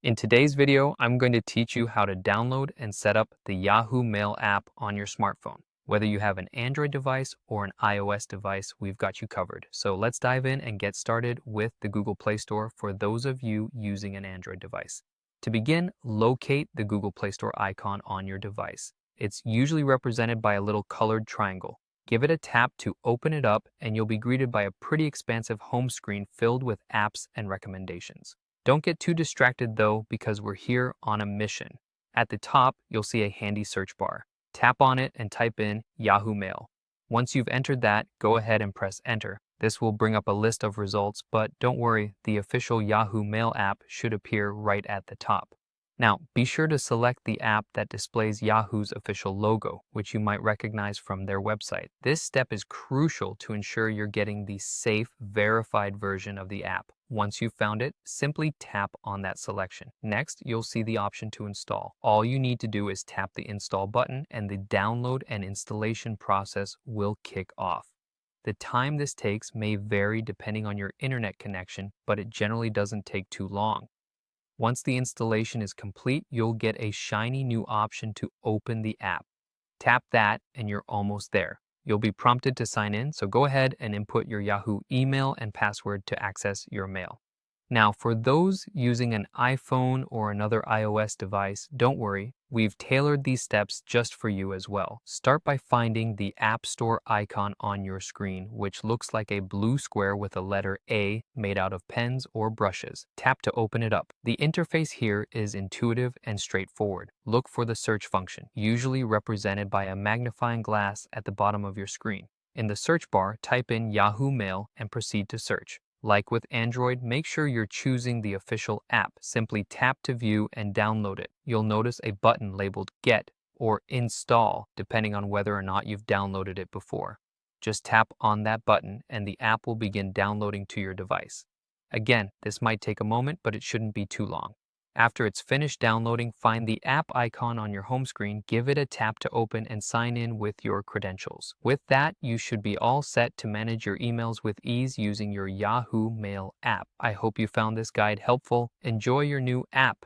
In today's video, I'm going to teach you how to download and set up the Yahoo Mail app on your smartphone. Whether you have an Android device or an iOS device, we've got you covered. So let's dive in and get started with the Google Play Store for those of you using an Android device. To begin, locate the Google Play Store icon on your device. It's usually represented by a little colored triangle. Give it a tap to open it up and you'll be greeted by a pretty expansive home screen filled with apps and recommendations. Don't get too distracted though, because we're here on a mission. At the top, you'll see a handy search bar. Tap on it and type in Yahoo Mail. Once you've entered that, go ahead and press enter. This will bring up a list of results, but don't worry, the official Yahoo Mail app should appear right at the top. Now, be sure to select the app that displays Yahoo's official logo, which you might recognize from their website. This step is crucial to ensure you're getting the safe, verified version of the app. Once you've found it, simply tap on that selection. Next, you'll see the option to install. All you need to do is tap the install button and the download and installation process will kick off. The time this takes may vary depending on your internet connection, but it generally doesn't take too long. Once the installation is complete, you'll get a shiny new option to open the app. Tap that and you're almost there. You'll be prompted to sign in, so go ahead and input your Yahoo email and password to access your mail. Now, for those using an iPhone or another iOS device, don't worry, we've tailored these steps just for you as well. Start by finding the App Store icon on your screen, which looks like a blue square with a letter A made out of pens or brushes. Tap to open it up. The interface here is intuitive and straightforward. Look for the search function, usually represented by a magnifying glass at the bottom of your screen. In the search bar, type in Yahoo Mail and proceed to search. Like with Android, make sure you're choosing the official app. Simply tap to view and download it. You'll notice a button labeled Get or Install, depending on whether or not you've downloaded it before. Just tap on that button and the app will begin downloading to your device. Again, this might take a moment, but it shouldn't be too long. After it's finished downloading, find the app icon on your home screen, give it a tap to open, and sign in with your credentials. With that, you should be all set to manage your emails with ease using your Yahoo Mail app. I hope you found this guide helpful. Enjoy your new app.